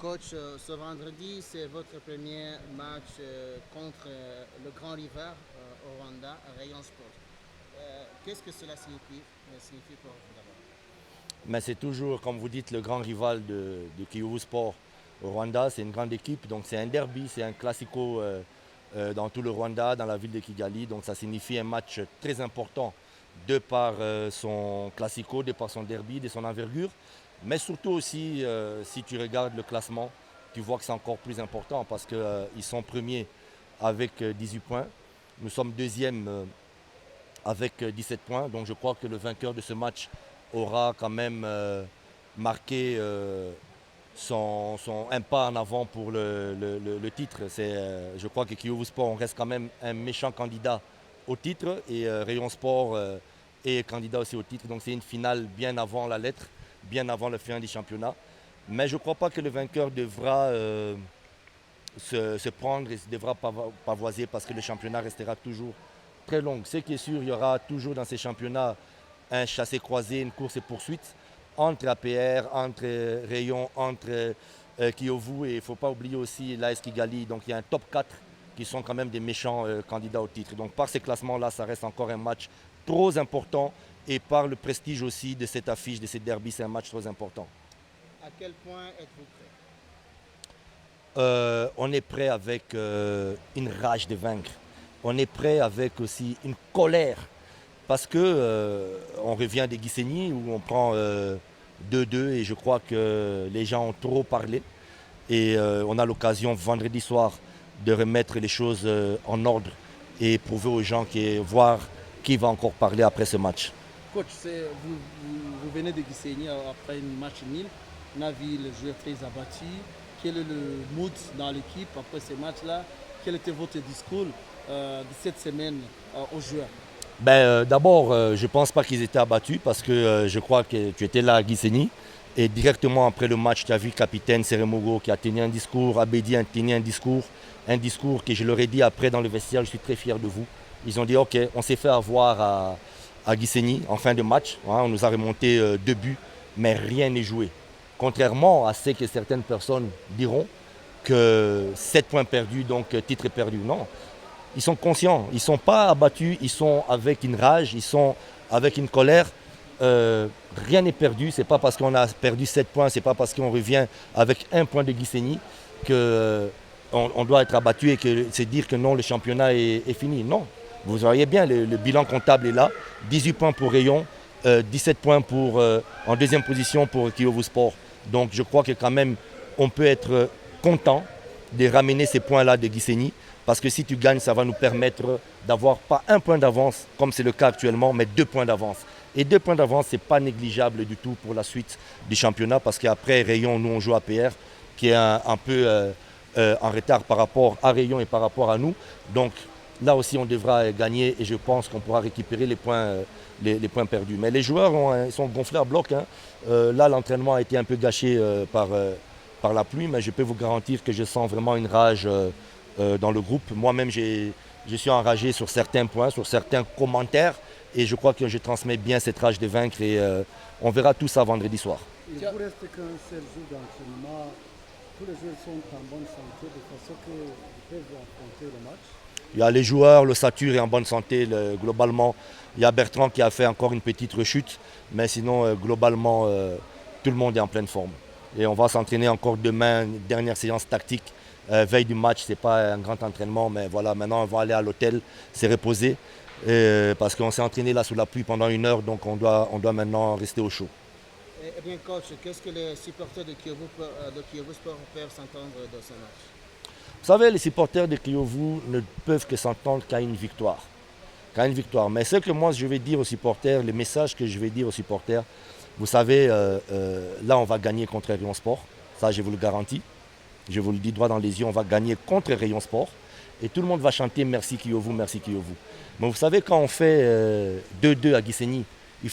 Coach, ce vendredi, c'est votre premier match contre le grand rival au Rwanda, Rayon Sport. Qu'est-ce que cela signifie pour vous d'abord? Mais c'est toujours, comme vous dites, le grand rival de Kiyovu Sport au Rwanda. C'est une grande équipe, donc c'est un derby, c'est un classico dans tout le Rwanda, dans la ville de Kigali. Donc ça signifie un match très important de par son classico, de par son derby, de son envergure. Mais surtout aussi, si tu regardes le classement, tu vois que c'est encore plus important parce qu'ils sont premiers avec 18 points. Nous sommes deuxième avec 17 points. Donc je crois que le vainqueur de ce match aura quand même marqué un pas en avant pour le titre. Je crois que Kiyovu Sport, on reste quand même un méchant candidat au titre et Rayon Sport est candidat aussi au titre. Donc c'est une finale bien avant la lettre, bien avant le fin du championnat. Mais je ne crois pas que le vainqueur devra se prendre et devra pavoiser parce que le championnat restera toujours très long. Ce qui est sûr, il y aura toujours dans ces championnats un chassé-croisé, une course et poursuite entre APR, entre Rayon, entre Kiyovu et il ne faut pas oublier aussi l'AS Kigali. Donc il y a un top 4 qui sont quand même des méchants candidats au titre. Donc par ces classements-là, ça reste encore un match trop important et par le prestige aussi de cette affiche, de cette derby, c'est un match trop important. À quel point êtes-vous prêt? On est prêt avec une rage de vaincre. On est prêt avec aussi une colère. Parce que on revient des Gisenyi où on prend 2-2 et je crois que les gens ont trop parlé. Et on a l'occasion vendredi soir de remettre les choses en ordre et prouver aux gens voir qui va encore parler après ce match. Coach, vous venez de Gisenyi après un match nul. On a vu les joueurs très abattus. Quel est le mood dans l'équipe après ce match-là? Quel était votre discours de cette semaine aux joueurs? D'abord, je ne pense pas qu'ils étaient abattus parce que je crois que tu étais là à Gisenyi. Et directement après le match, tu as vu le capitaine Seremogo qui a tenu un discours, Abedi a tenu un discours que je leur ai dit après dans le vestiaire, je suis très fier de vous. Ils ont dit ok, on s'est fait avoir à Gisenyi en fin de match. Hein, on nous a remonté 2 buts, mais rien n'est joué. Contrairement à ce que certaines personnes diront que 7 points perdus, donc titre perdu. Non, ils sont conscients, ils ne sont pas abattus, ils sont avec une rage, ils sont avec une colère. Rien n'est perdu, ce n'est pas parce qu'on a perdu 7 points, ce n'est pas parce qu'on revient avec un point de Gisenyi qu'on doit être abattu et que c'est dire que non, le championnat est fini. Non, vous voyez bien, le bilan comptable est là, 18 points pour Rayon, 17 points en deuxième position pour Kiyovu Sport. Donc je crois que quand même on peut être content de ramener ces points-là de Gisenyi. Parce que si tu gagnes, ça va nous permettre d'avoir pas un point d'avance, comme c'est le cas actuellement, mais 2 points d'avance. Et 2 points d'avance, ce n'est pas négligeable du tout pour la suite du championnat, parce qu'après Rayon, nous on joue à PR, qui est un peu en retard par rapport à Rayon et par rapport à nous. Donc là aussi, on devra gagner et je pense qu'on pourra récupérer les points perdus. Mais les joueurs ils sont gonflés à bloc. Hein. Là, l'entraînement a été un peu gâché par la pluie, mais je peux vous garantir que je sens vraiment une rage dans le groupe. Moi-même, je suis enragé sur certains points, sur certains commentaires, et je crois que je transmets bien cette rage de vaincre et on verra tout ça vendredi soir. Il vous reste qu'un seul jour d'entraînement. Tous les joueurs sont en bonne santé de façon qu'ils peuvent affronter le match. Il y a les joueurs, le Satur est en bonne santé globalement. Il y a Bertrand qui a fait encore une petite rechute, mais sinon globalement tout le monde est en pleine forme. Et on va s'entraîner encore demain, une dernière séance tactique. Veille du match, ce n'est pas un grand entraînement, mais voilà, maintenant on va aller à l'hôtel, se reposer, parce qu'on s'est entraîné là sous la pluie pendant 1 heure, donc on doit maintenant rester au chaud. Eh bien, coach, qu'est-ce que les supporters de Kiyovu Sport peuvent s'entendre dans ce match? Vous savez, les supporters de Kiyovu ne peuvent que s'entendre qu'à une victoire. Qu'à une victoire. Mais ce que moi je vais dire aux supporters, le message que je vais dire aux supporters, vous savez, là on va gagner contre Rayon Sport, ça je vous le garantis. Je vous le dis droit dans les yeux, on va gagner contre Rayon Sport. Et tout le monde va chanter merci Kiyovu, merci Kiyovu. Mais vous savez, quand on fait 2-2 à Gisenyi,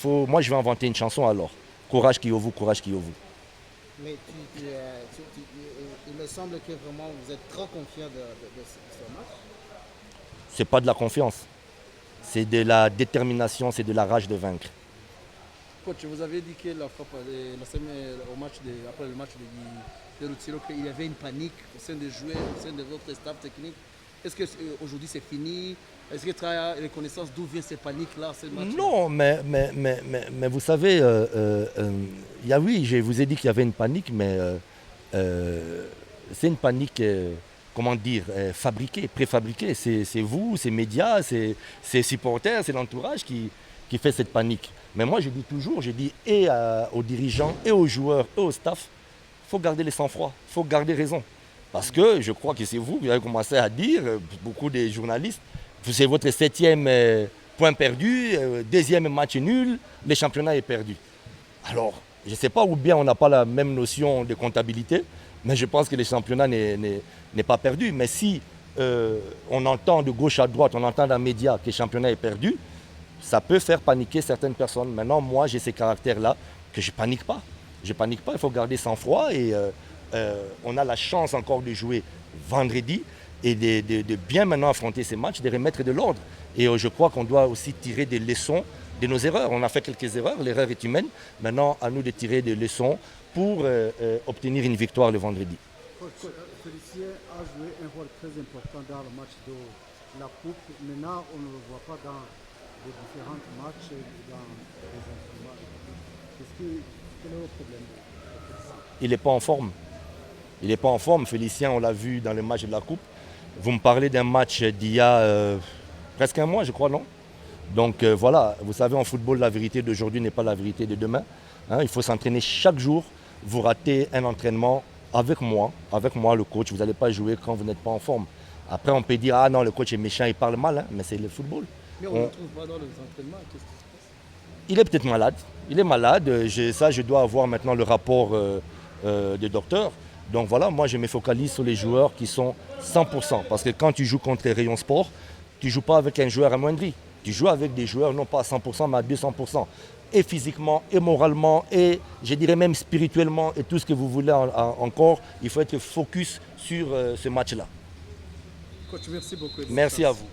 moi je vais inventer une chanson alors. Courage Kiyovu, courage Kiyovu. Mais il me semble que vraiment vous êtes trop confiant de ce match. C'est pas de la confiance, c'est de la détermination, c'est de la rage de vaincre. Coach, vous avez dit que après le match de Rutshiro, qu'il y avait une panique au sein des joueurs, au sein de votre staff technique. Est-ce qu'aujourd'hui c'est fini? Est-ce que tu as reconnaissance d'où vient cette panique-là, ce match? Non, mais vous savez, oui, je vous ai dit qu'il y avait une panique, mais c'est une panique, comment dire, fabriquée, préfabriquée. C'est vous, c'est médias, c'est supporters, c'est l'entourage qui fait cette panique. Mais moi, je dis toujours, aux dirigeants, et aux joueurs, et au staff, il faut garder les sang-froid, il faut garder raison. Parce que je crois que c'est vous qui avez commencé à dire, beaucoup des journalistes, c'est votre 7e point perdu, 2e match nul, le championnat est perdu. Alors, je ne sais pas, ou bien on n'a pas la même notion de comptabilité, mais je pense que le championnat n'est pas perdu. Mais si on entend de gauche à droite, on entend dans les médias que le championnat est perdu, ça peut faire paniquer certaines personnes. Maintenant, moi, j'ai ces caractères-là que je ne panique pas. Je ne panique pas, il faut garder sang-froid et on a la chance encore de jouer vendredi et de bien maintenant affronter ces matchs, de remettre de l'ordre. Et je crois qu'on doit aussi tirer des leçons de nos erreurs. On a fait quelques erreurs, l'erreur est humaine. Maintenant, à nous de tirer des leçons pour obtenir une victoire le vendredi. Félicien a joué un rôle très important dans le match de la Coupe. Maintenant, on ne le voit pas dans les différents matchs, dans les entraînements. Quel est le problème? Il n'est pas en forme. Il n'est pas en forme. Félicien, on l'a vu dans le match de la Coupe. Vous me parlez d'un match d'il y a presque un mois, je crois, non? Donc voilà, vous savez, en football, la vérité d'aujourd'hui n'est pas la vérité de demain. Hein, il faut s'entraîner chaque jour. Vous ratez un entraînement avec moi, le coach. Vous n'allez pas jouer quand vous n'êtes pas en forme. Après, on peut dire, ah non, le coach est méchant, il parle mal, hein, mais c'est le football. Mais on ne le trouve pas dans les entraînements. Qu'est-ce qui se passe? Il est peut-être malade. Il est malade. Je dois avoir maintenant le rapport des docteurs. Donc voilà, moi je me focalise sur les joueurs qui sont 100%. Parce que quand tu joues contre les Rayon Sport, tu ne joues pas avec un joueur amoindri. Tu joues avec des joueurs non pas à 100%, mais à 200%. Et physiquement, et moralement, et je dirais même spirituellement, et tout ce que vous voulez encore. Il faut être focus sur ce match-là. Coach, merci beaucoup. Merci à vous.